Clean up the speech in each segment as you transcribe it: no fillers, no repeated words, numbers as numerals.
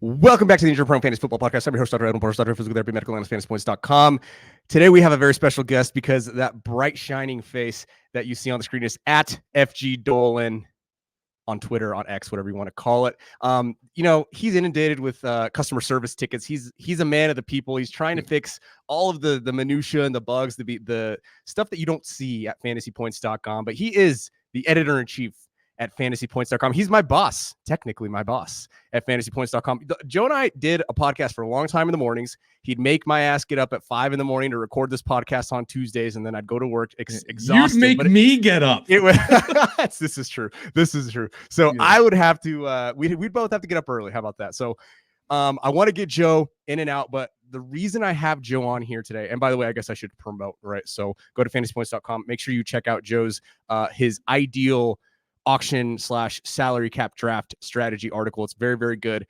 Welcome back to the Injury Prone Fantasy Football Podcast. I'm your host, Dr. Edwin Porras, Dr. Physical Therapy, Medical Analyst, FantasyPoints.com. Today we have a very special guest because that bright, shining face that you see on the screen is at FG Dolan on Twitter, on X, whatever you want to call it. He's inundated with customer service tickets. He's a man of the people. He's trying to fix all of the minutia and the bugs, the stuff that you don't see at FantasyPoints.com. But he is the editor-in-chief at FantasyPoints.com. He's my boss, technically my boss at FantasyPoints.com. Joe and I did a podcast for a long time in the mornings. He'd make my ass get up at 5 a.m. to record this podcast on Tuesdays, and then I'd go to work exhausted. You'd make me get up. This is true. So yeah. I would have to, we'd both have to get up early. How about that? So I want to get Joe in and out, but the reason I have Joe on here today, and by the way, I guess I should promote, right? So go to FantasyPoints.com. Make sure you check out Joe's, his ideal auction/salary cap draft strategy article. It's very, very good.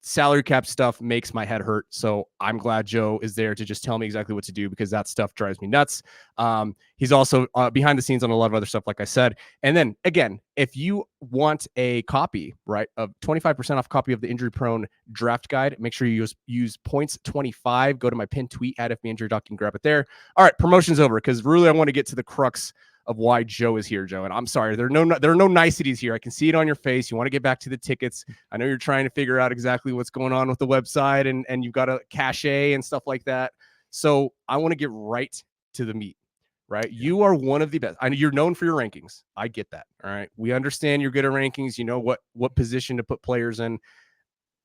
Salary cap stuff makes my head hurt. So I'm glad Joe is there to just tell me exactly what to do, because that stuff drives me nuts. He's also behind the scenes on a lot of other stuff, like I said. And then again, if you want a copy, right, of 25% off copy of the Injury Prone Draft Guide, make sure you use points 25. Go to my pinned tweet at FBInjuryDoc and grab it there. All right, promotion's over, because really I want to get to the crux of why Joe is here, Joe. And I'm sorry, there are no niceties here. I can see it on your face. You want to get back to the tickets. I know you're trying to figure out exactly what's going on with the website, and you've got a cachet and stuff like that. So I want to get right to the meat, right? Yeah. You are one of the best. I know you're known for your rankings. I get that. All right. We understand you're good at rankings. You know what position to put players in.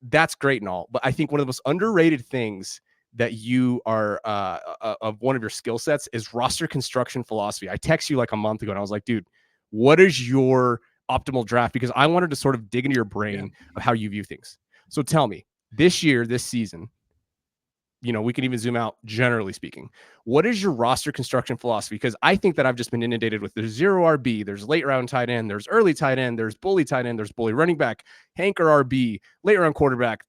That's great and all. But I think one of the most underrated things that you are of one of your skill sets is roster construction philosophy. I texted you like a month ago and I was like, dude, what is your optimal draft? Because I wanted to sort of dig into your brain of how you view things. So tell me, this season, we can even zoom out, generally speaking, what is your roster construction philosophy? Because I think that I've just been inundated with there's zero RB, there's late round tight end, there's early tight end, there's bully tight end, there's bully running back, hanker RB, late round quarterback.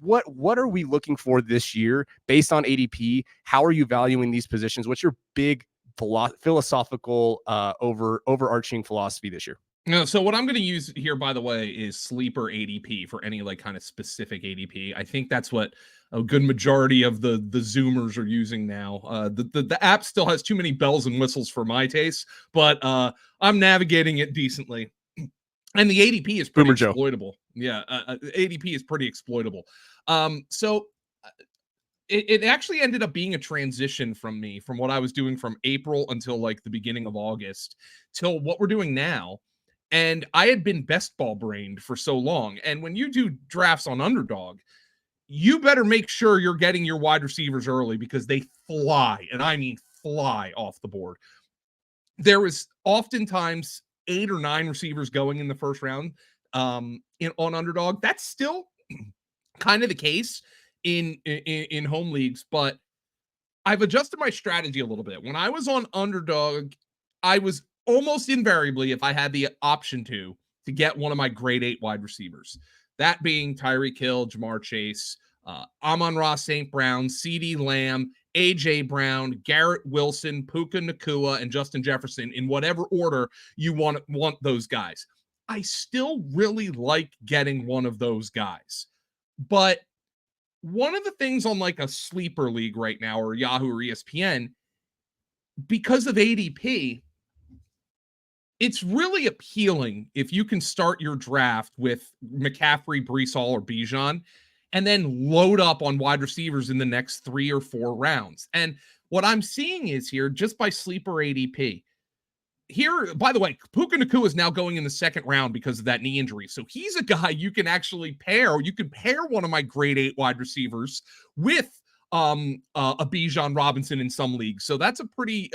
What are we looking for this year based on ADP? How are you valuing these positions? What's your big philosophical overarching philosophy this year? No, so what I'm going to use here, by the way, is sleeper ADP for any kind of specific ADP. I think that's what a good majority of the Zoomers are using now. The app still has too many bells and whistles for my taste, but I'm navigating it decently. And the ADP is pretty exploitable. Yeah, ADP is pretty exploitable. So it actually ended up being a transition from what I was doing from April until like the beginning of August till what we're doing now. And I had been best ball brained for so long. And when you do drafts on Underdog, you better make sure you're getting your wide receivers early, because they fly, and I mean fly off the board. There was oftentimes 8 or 9 receivers going in the first round on Underdog. That's still kind of the case in home leagues, but I've adjusted my strategy a little bit. When I was on Underdog, I was almost invariably, if I had the option to get one of my grade 8 wide receivers, that being Tyreek Hill, Jamar Chase, Amon-Ra St. Brown, CeeDee Lamb, A.J. Brown, Garrett Wilson, Puka Nacua, and Justin Jefferson, in whatever order you want those guys. I still really like getting one of those guys. But one of the things on like a sleeper league right now, or Yahoo or ESPN, because of ADP, it's really appealing if you can start your draft with McCaffrey, Breece Hall, or Bijan, and then load up on wide receivers in the next 3 or 4 rounds. And what I'm seeing is here, just by sleeper ADP, here, by the way, Puka Nacua is now going in the 2nd round because of that knee injury. So he's a guy you can actually pair. You can pair one of my grade 8 wide receivers with a Bijan Robinson in some leagues. So that's a pretty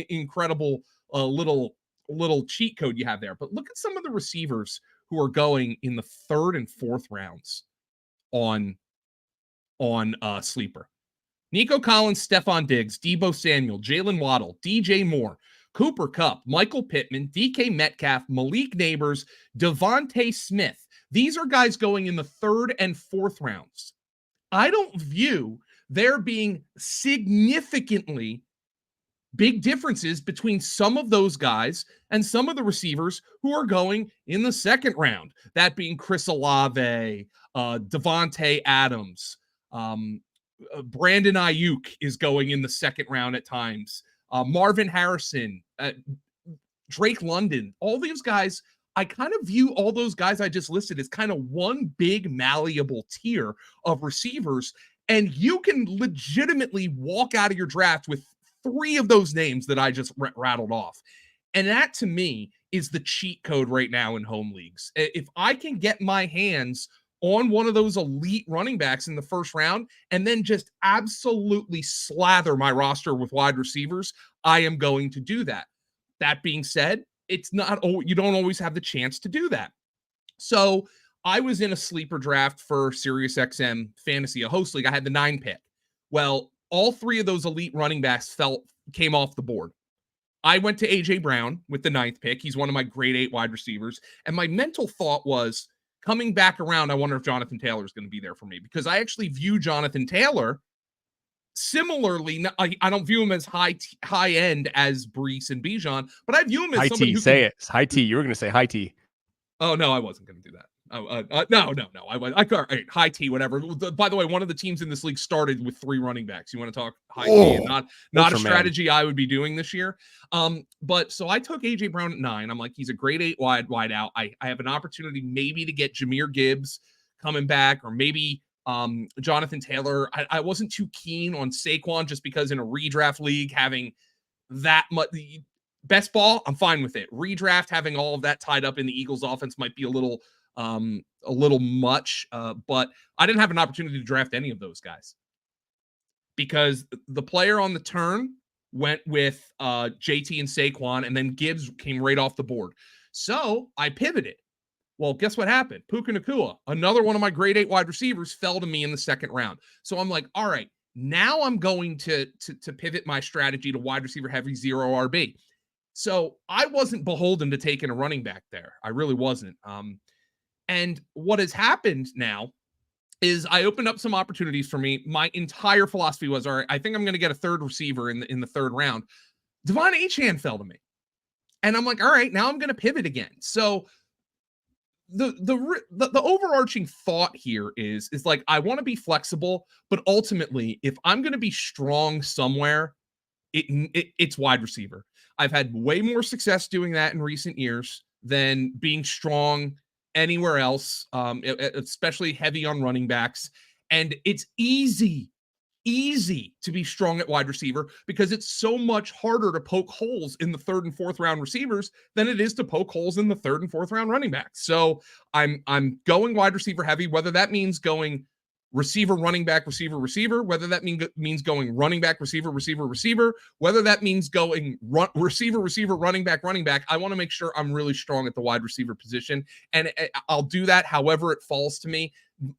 incredible little cheat code you have there. But look at some of the receivers who are going in the 3rd and 4th rounds on sleeper. Nico Collins, Stephon Diggs, Deebo Samuel, Jalen Waddle, DJ Moore, Cooper Kupp, Michael Pittman, DK Metcalf, Malik Neighbors, Devontae Smith. These are guys going in the 3rd and 4th rounds. I don't view there being significantly big differences between some of those guys and some of the receivers who are going in the second round, that being Chris Olave, Devontae Adams, Brandon Ayuk is going in the second round at times, Marvin Harrison, Drake London, all these guys. I kind of view all those guys I just listed as kind of one big malleable tier of receivers, and you can legitimately walk out of your draft with 3 of those names that I just rattled off. And that, to me, is the cheat code right now in home leagues. If I can get my hands on one of those elite running backs in the first round and then just absolutely slather my roster with wide receivers, I am going to do that. That being said, it's not, you don't always have the chance to do that. So I was in a sleeper draft for SiriusXM Fantasy, a host league. I had the 9 pick. Well, all 3 of those elite running backs came off the board. I went to AJ Brown with the 9th pick. He's one of my grade 8 wide receivers. And my mental thought was, coming back around, I wonder if Jonathan Taylor is going to be there for me, because I actually view Jonathan Taylor similarly. I don't view him as high end as Breece and Bijan, but I view him as high somebody T, who say it. It's high T. You were going to say high T. Oh, no, I wasn't going to do that. No. I can't. High T, whatever. By the way, one of the teams in this league started with 3 running backs. You want to talk high T? And not a strategy I would be doing this year. But so I took AJ Brown at 9. I'm like, he's a grade 8 wide out. I have an opportunity maybe to get Jahmyr Gibbs coming back, or maybe Jonathan Taylor. I wasn't too keen on Saquon, just because in a redraft league having that much. Best ball, I'm fine with it. Redraft, having all of that tied up in the Eagles offense might be a little much, but I didn't have an opportunity to draft any of those guys, because the player on the turn went with JT and Saquon, and then Gibbs came right off the board. So I pivoted. Well, guess what happened? Puka Nacua, another one of my grade 8 wide receivers, fell to me in the second round. So I'm like, all right, now I'm going to pivot my strategy to wide receiver heavy, 0 RB. So I wasn't beholden to taking a running back there. I really wasn't. And what has happened now is I opened up some opportunities for me. My entire philosophy was, all right, I think I'm going to get a third receiver in the third round. Devon Achane fell to me. And I'm like, all right, now I'm going to pivot again. So the overarching thought here is like, I want to be flexible, but ultimately, if I'm going to be strong somewhere, it's wide receiver. I've had way more success doing that in recent years than being strong anywhere else, especially heavy on running backs. And it's easy to be strong at wide receiver, because it's so much harder to poke holes in the 3rd and 4th round receivers than it is to poke holes in the 3rd and 4th round running backs. So I'm going wide receiver heavy, whether that means going receiver, running back, receiver, whether that means going running back, receiver, whether that means going receiver, running back. I want to make sure I'm really strong at the wide receiver position, and I'll do that however it falls to me.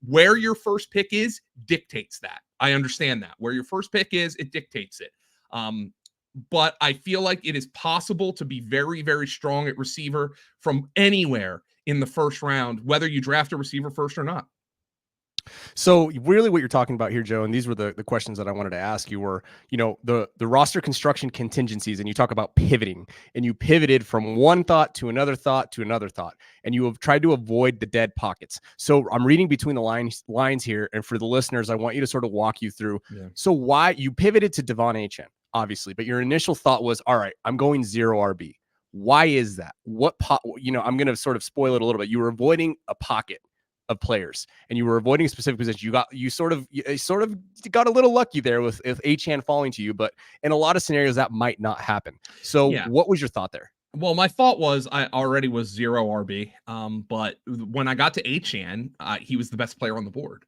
Where your first pick is dictates that. I understand that. Where your first pick is, it dictates it. But I feel like it is possible to be very, very strong at receiver from anywhere in the first round, whether you draft a receiver first or not. So really what you're talking about here, Joe, and these were the questions that I wanted to ask you, were, the roster construction contingencies, and you talk about pivoting, and you pivoted from one thought to another thought to another thought, and you have tried to avoid the dead pockets. So I'm reading between the lines here, and for the listeners, I want you to sort of walk you through. Yeah. So why you pivoted to Devon Achane, obviously, but your initial thought was, all right, I'm going 0 RB. Why is that? I'm going to sort of spoil it a little bit. You were avoiding a pocket of players, and you were avoiding a specific position. You sort of got a little lucky there with Achane falling to you, but in a lot of scenarios that might not happen. So yeah. What was your thought there? Well, my thought was I already was 0 RB, but when I got to Achane, he was the best player on the board.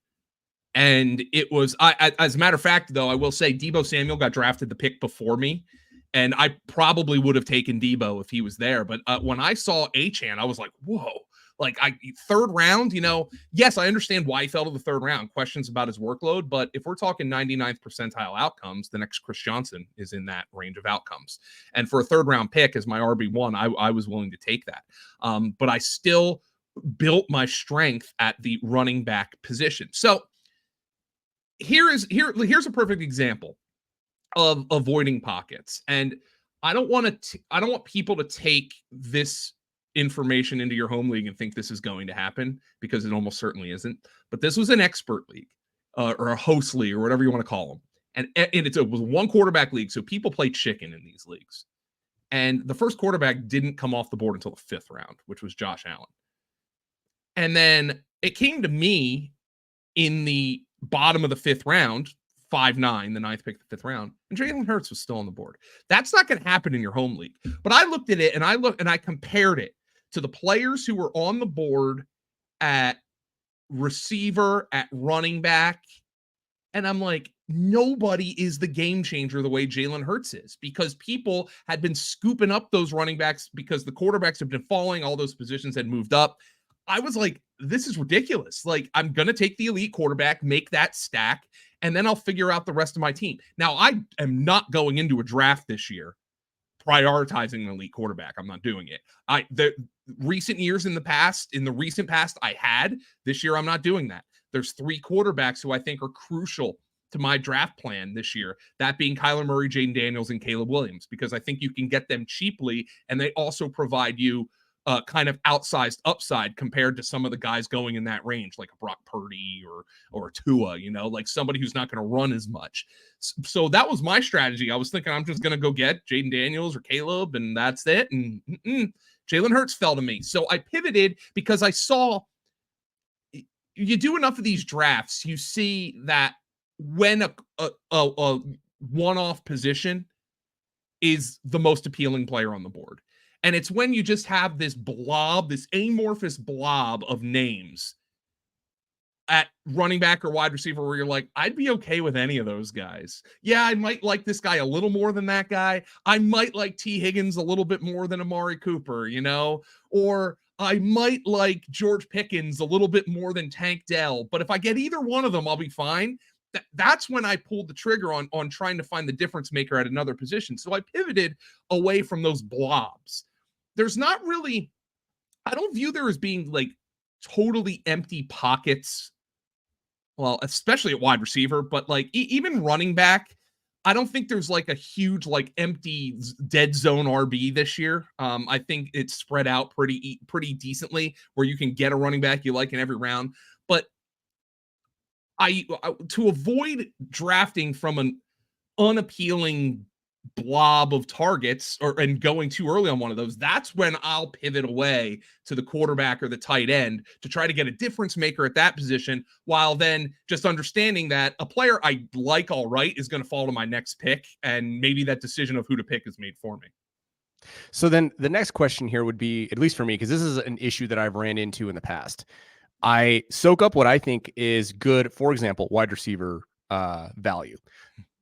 And it was, as a matter of fact, though, I will say Deebo Samuel got drafted the pick before me, and I probably would have taken Deebo if he was there. But when I saw Achane, I was like, whoa. Like, third round, yes, I understand why he fell to the third round. Questions about his workload. But if we're talking 99th percentile outcomes, the next Chris Johnson is in that range of outcomes. And for a third round pick as my RB1, I was willing to take that. But I still built my strength at the running back position. So here's a perfect example. of avoiding pockets. And I don't want people to take this information into your home league and think this is going to happen, because it almost certainly isn't. But this was an expert league, or a host league, or whatever you want to call them. And it was one quarterback league. So people play chicken in these leagues. And the first quarterback didn't come off the board until the 5th round, which was Josh Allen. And then it came to me in the bottom of the 5th round, 5'9", the 9th pick of the 5th round, and Jalen Hurts was still on the board. That's not going to happen in your home league. But I looked at it and I compared it to the players who were on the board at receiver, at running back. And I'm like, nobody is the game changer the way Jalen Hurts is, because people had been scooping up those running backs because the quarterbacks have been falling. All those positions had moved up. I was like, this is ridiculous. Like, I'm going to take the elite quarterback, make that stack, and then I'll figure out the rest of my team. Now, I am not going into a draft this year prioritizing an elite quarterback. I'm not doing it. The recent years in the recent past, I had. This year, I'm not doing that. There's 3 quarterbacks who I think are crucial to my draft plan this year, that being Kyler Murray, Jaden Daniels, and Caleb Williams, because I think you can get them cheaply, and they also provide you kind of outsized upside compared to some of the guys going in that range, like a Brock Purdy or Tua, like somebody who's not going to run as much. So that was my strategy. I was thinking I'm just going to go get Jaden Daniels or Caleb, and that's it. And Jalen Hurts fell to me. So I pivoted because I saw, you do enough of these drafts, you see that when a one-off position is the most appealing player on the board. And it's when you just have this blob, this amorphous blob of names at running back or wide receiver where you're like, I'd be okay with any of those guys. Yeah, I might like this guy a little more than that guy. I might like T. Higgins a little bit more than Amari Cooper, or I might like George Pickens a little bit more than Tank Dell. But if I get either one of them, I'll be fine. That's when I pulled the trigger on trying to find the difference maker at another position. So I pivoted away from those blobs. There's not really, I don't view there as being like totally empty pockets. Well, especially at wide receiver, but like even running back, I don't think there's like a huge like empty dead zone RB this year. I think it's spread out pretty decently where you can get a running back you like in every round. But I to avoid drafting from an unappealing blob of targets and going too early on one of those, that's when I'll pivot away to the quarterback or the tight end to try to get a difference maker at that position, while then just understanding that a player I like all right is going to fall to my next pick, and maybe that decision of who to pick is made for me. So then the next question here would be, at least for me, because this is an issue that I've ran into in the past. I soak up what I think is good, for example, wide receiver value.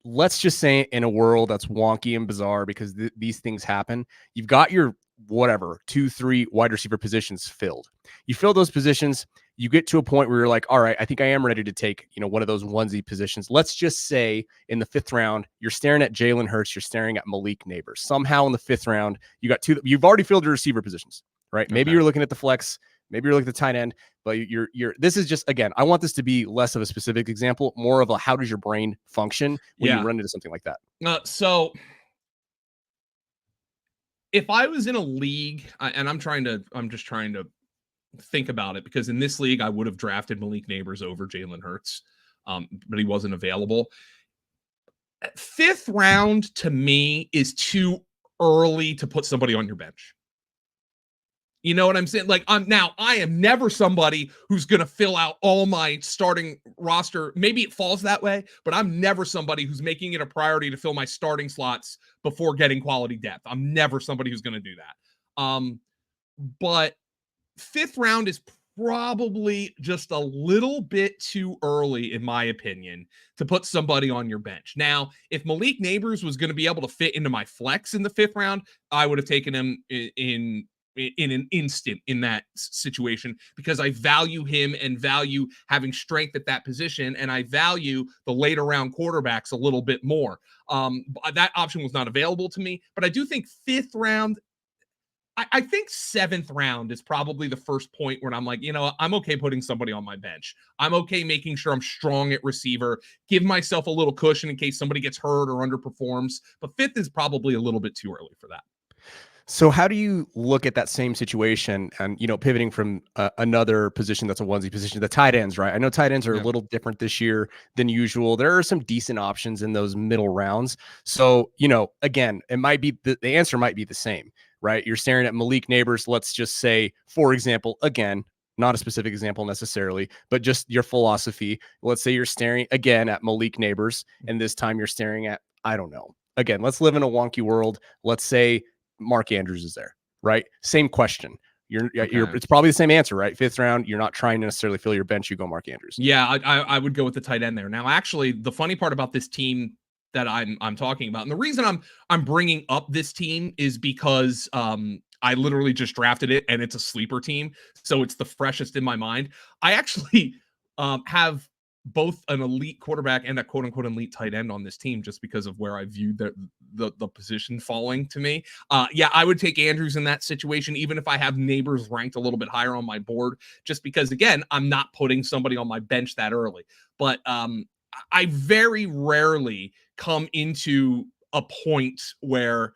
Let's just say in a world that's wonky and bizarre, because these things happen, you've got your 2-3 wide receiver positions filled. You fill those positions, you get to a point where you're like, all right, I think I am ready to take, one of those onesie positions. Let's just say in the 5th round, you're staring at Jalen Hurts, you're staring at Malik Neighbors. Somehow in the 5th round, you've already filled your receiver positions, right? Maybe you're looking at the flex, maybe you're looking at the tight end, but this is just, again, I want this to be less of a specific example, more of a, how does your brain function when you run into something like that? So if I was in a league, and I'm just trying to think about it, because in this league, I would have drafted Malik Neighbors over Jalen Hurts, but he wasn't available. 5th round to me is too early to put somebody on your bench. You know what I'm saying? Like, I am never somebody who's going to fill out all my starting roster. Maybe it falls that way, but I'm never somebody who's making it a priority to fill my starting slots before getting quality depth. I'm never somebody who's going to do that. But 5th round is probably just a little bit too early, in my opinion, to put somebody on your bench. Now, if Malik Neighbors was going to be able to fit into my flex in the 5th round, I would have taken him in an instant in that situation, because I value him and value having strength at that position, and I value the later round quarterbacks a little bit more. That option was not available to me, but I do think 5th round, I think 7th round is probably the first point where I'm like, I'm okay putting somebody on my bench. I'm okay making sure I'm strong at receiver, give myself a little cushion in case somebody gets hurt or underperforms. But 5th is probably a little bit too early for that. So how do you look at that same situation and, pivoting from another position that's a onesie position, the tight ends, right? I know tight ends are a little different this year than usual. There are some decent options in those middle rounds. So, again, it might be the answer might be the same, right? You're staring at Malik Neighbors. Let's just say, for example, again, not a specific example necessarily, but just your philosophy. Let's say you're staring again at Malik Neighbors, and this time you're staring at, I don't know. Again, let's live in a wonky world. Let's say Mark Andrews is there, right? Same question. It's probably the same answer, right? 5th round, you're not trying to necessarily fill your bench. You go Mark Andrews. Yeah, I would go with the tight end there. Now, actually, the funny part about this team that I'm talking about, and the reason I'm bringing up this team is because I literally just drafted it, and it's a sleeper team, so it's the freshest in my mind. I actually have both an elite quarterback and a quote unquote elite tight end on this team just because of where I viewed the position falling to me. Yeah, I would take Andrews in that situation, even if I have Neighbors ranked a little bit higher on my board, just because, again, I'm not putting somebody on my bench that early. But I very rarely come into a point where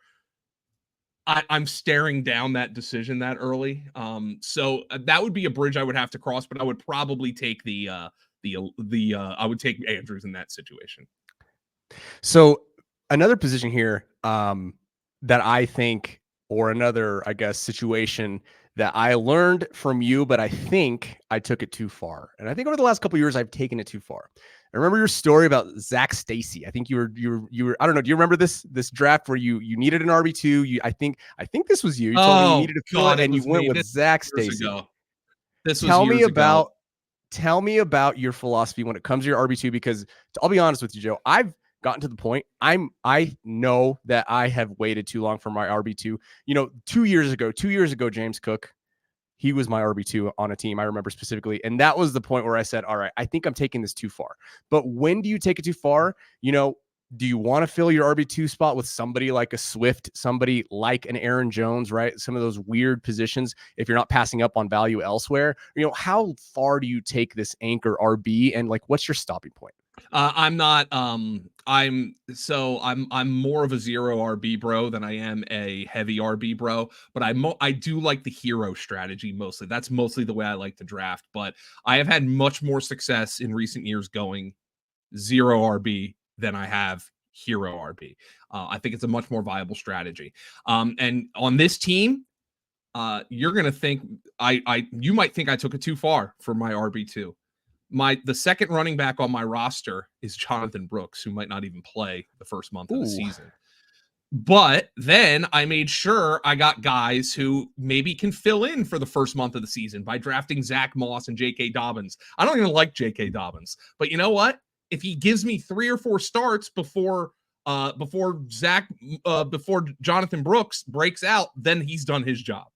I'm staring down that decision that early. So that would be a bridge I would have to cross, but I would probably take I would take Andrews in that situation. So another position here that I think, or another, I guess, situation that I learned from you, but I think I took it too far. And I think over the last couple of years, I've taken it too far. I remember your story about Zach Stacy. I think you were, I don't know. Do you remember this draft where you needed an RB2? I think this was you. You told me you needed to fill it, and you went with Zach Stacy. This was years ago. Tell me about your philosophy when it comes to your RB2, because I'll be honest with you, Joe, I've gotten to the point. I know that I have waited too long for my RB2. 2 years ago, James Cook, he was my RB2 on a team. I remember specifically. And that was the point where I said, all right, I think I'm taking this too far. But when do you take it too far? Do you want to fill your RB2 spot with somebody like a Swift, somebody like an Aaron Jones, right? Some of those weird positions if you're not passing up on value elsewhere. How far do you take this anchor RB, and what's your stopping point? I'm not I'm more of a 0 RB bro than I am a heavy RB bro, but I do like the hero strategy mostly. That's mostly the way I like to draft, but I have had much more success in recent years going 0 RB than I have hero RB. I think it's a much more viable strategy. And on this team, you're going to think you might think I took it too far for my RB2. The second running back on my roster is Jonathan Brooks, who might not even play the first month of the season. But then I made sure I got guys who maybe can fill in for the first month of the season by drafting Zach Moss and J.K. Dobbins. I don't even like J.K. Dobbins, but you know what? If he gives me 3 or 4 starts before Jonathan Brooks breaks out, then he's done his job.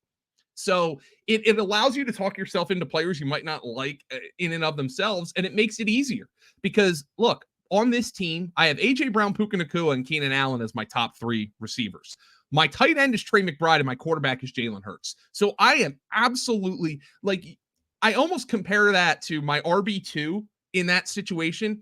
So it allows you to talk yourself into players you might not like in and of themselves, and it makes it easier because, look, on this team, I have A.J. Brown, Puka Nacua, and Keenan Allen as my top 3 receivers. My tight end is Trey McBride, and my quarterback is Jalen Hurts. So I am absolutely, I almost compare that to my RB2 in that situation.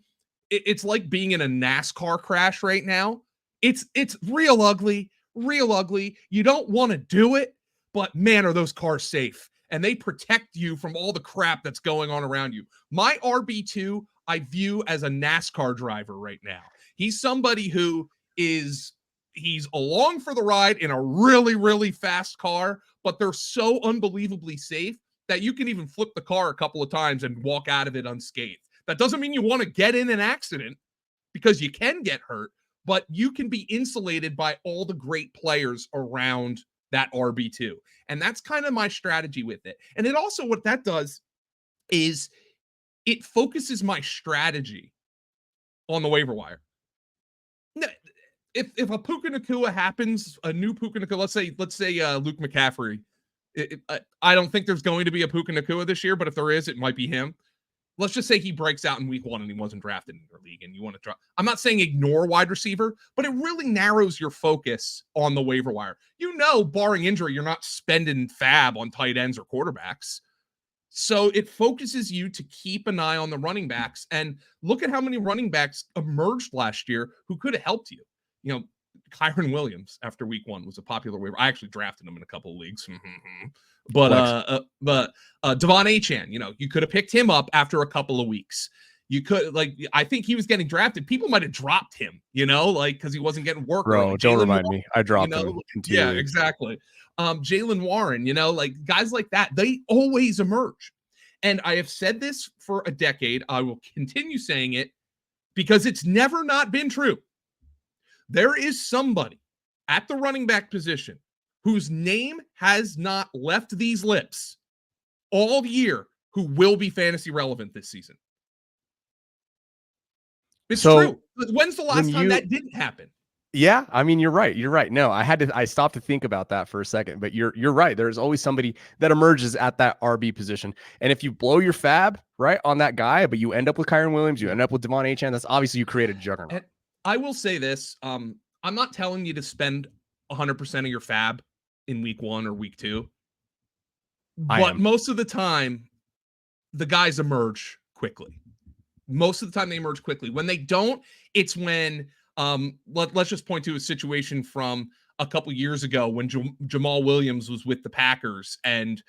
It's like being in a NASCAR crash right now. It's real ugly, real ugly. You don't want to do it, but man, are those cars safe, and they protect you from all the crap that's going on around you. My RB2, I view as a NASCAR driver right now. He's somebody who he's along for the ride in a really, really fast car, but they're so unbelievably safe that you can even flip the car a couple of times and walk out of it unscathed. That doesn't mean you want to get in an accident, because you can get hurt, but you can be insulated by all the great players around that RB2. And that's kind of my strategy with it. And it also, what that does is it focuses my strategy on the waiver wire. If a Puka Nacua happens, a new Puka Nacua, let's say Luke McCaffrey. I don't think there's going to be a Puka Nacua this year, but if there is, it might be him. let's just say he breaks out in week 1 and he wasn't drafted in your league and you want to drop. I'm not saying ignore wide receiver, but it really narrows your focus on the waiver wire. Barring injury, you're not spending fab on tight ends or quarterbacks. So it focuses you to keep an eye on the running backs, and look at how many running backs emerged last year who could have helped you. Kyron Williams after week 1 was a popular waiver. I actually drafted him in a couple of leagues. But Devon Achane, you could have picked him up after a couple of weeks. You could, I think he was getting drafted. People might have dropped him, because he wasn't getting work. Bro, don't remind me. I dropped him. Yeah, exactly. Jaylen Warren, guys like that, they always emerge. And I have said this for a decade. I will continue saying it because it's never not been true. There is somebody at the running back position whose name has not left these lips all year who will be fantasy relevant this season. It's true. When's the last time that didn't happen? Yeah, I mean, you're right. You're right. No, I stopped to think about that for a second, but you're right. There's always somebody that emerges at that RB position. And if you blow your fab right on that guy, but you end up with Kyron Williams, you end up with Devon Achane, that's obviously you create a juggernaut. And I will say this. I'm not telling you to spend 100% of your fab in week 1 or week 2. But most of the time, the guys emerge quickly. Most of the time they emerge quickly. When they don't, it's when let's just point to a situation from a couple years ago when Jamal Williams was with the Packers and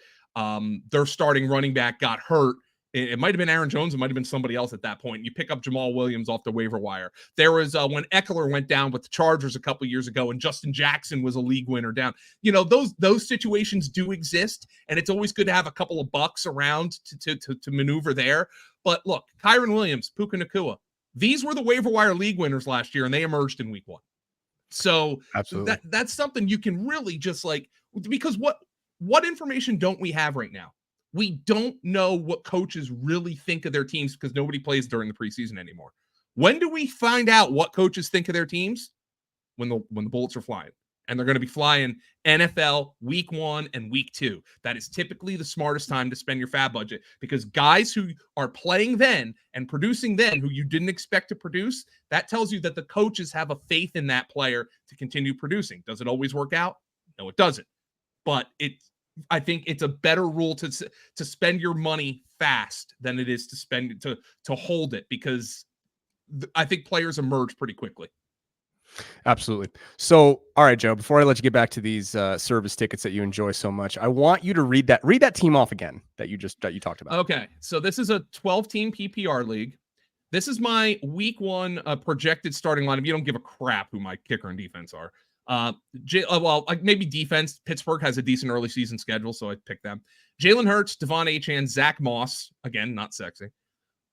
their starting running back got hurt. It might have been Aaron Jones. It might have been somebody else at that point. You pick up Jamal Williams off the waiver wire. There was when Eckler went down with the Chargers a couple years ago and Justin Jackson was a league winner down. Those situations do exist, and it's always good to have a couple of bucks around to maneuver there. But look, Kyron Williams, Puka Nacua, these were the waiver wire league winners last year, and they emerged in week 1. So that's something you can really just because what information don't we have right now? We don't know what coaches really think of their teams because nobody plays during the preseason anymore. When do we find out what coaches think of their teams? When the bullets are flying. And they're going to be flying NFL week 1 and week 2. That is typically the smartest time to spend your fab budget because guys who are playing then and producing then who you didn't expect to produce, that tells you that the coaches have a faith in that player to continue producing. Does it always work out? No, it doesn't. But I think it's a better rule to spend your money fast than it is to spend it to hold it because I think players emerge pretty quickly. Absolutely. So, all right, Joe, before I let you get back to these service tickets that you enjoy so much, I want you to read that team off again that you talked about. Okay. So this is a 12-team PPR league. This is my week 1 projected starting lineup. You don't give a crap who my kicker and defense are. Maybe defense. Pittsburgh has a decent early season schedule, so I picked them. Jalen Hurts, Devon Achane, Zach Moss. Again, not sexy.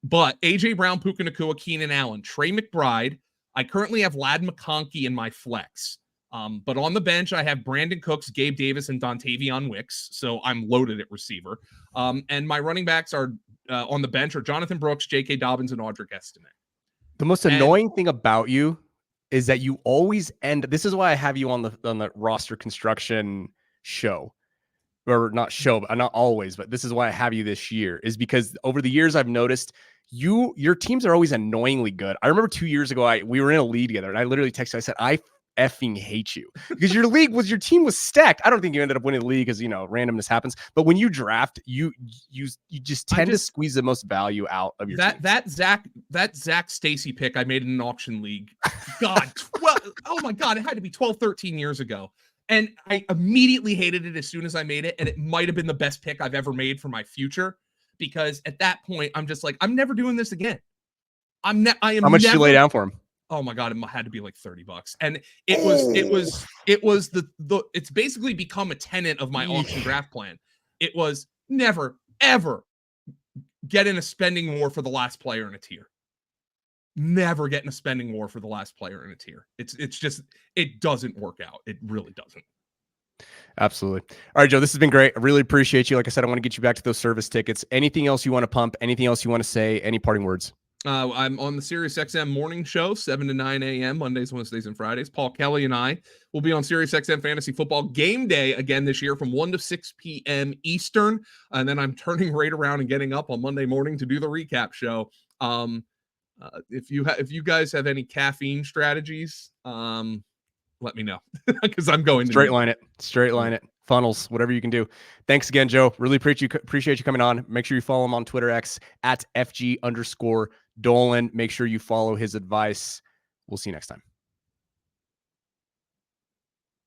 But AJ Brown, Puka Nacua, Keenan Allen, Trey McBride. I currently have Ladd McConkey in my flex. But on the bench, I have Brandon Cooks, Gabe Davis, and Dontavion Wicks. So I'm loaded at receiver. And my running backs are on the bench are Jonathan Brooks, J.K. Dobbins, and Audric Estime. The most annoying thing about you is that you always end. This is why I have you on the roster construction show. Or not show, but not always, but this is why I have you this year, is because over the years I've noticed your teams are always annoyingly good. I remember 2 years ago, we were in a league together and I literally texted, I said, I effing hate you because your team was stacked. I don't think you ended up winning the league because, randomness happens. But when you draft, you just tend to squeeze the most value out of your team. That Zach Stacy pick I made in an auction league. God, oh my God, it had to be 12, 13 years ago. And I immediately hated it as soon as I made it. And it might have been the best pick I've ever made for my future. Because at that point, I'm just like, I'm never doing this again. How much did you lay down for him? Oh my God, it had to be like $30. And it's basically become a tenet of my auction draft plan. It was never, ever get in a spending war for the last player in a tier. Never get in a spending war for the last player in a tier. It's just, it doesn't work out. It really doesn't. Absolutely. All right, Joe, this has been great. I really appreciate you. Like I said, I want to get you back to those service tickets. Anything else you want to pump? Anything else you want to say? Any parting words? I'm on the SiriusXM morning show, 7 to 9 a.m., Mondays, Wednesdays, and Fridays. Paul Kelly and I will be on SiriusXM Fantasy Football Game Day again this year from 1 to 6 p.m. Eastern. And then I'm turning right around and getting up on Monday morning to do the recap show. If you guys have any caffeine strategies, let me know, because I'm going to straight line it, funnels, whatever you can do. Thanks again, Joe. Really appreciate you coming on. Make sure you follow him on Twitter X at FG_Dolan. Make sure you follow his advice. We'll see you next time.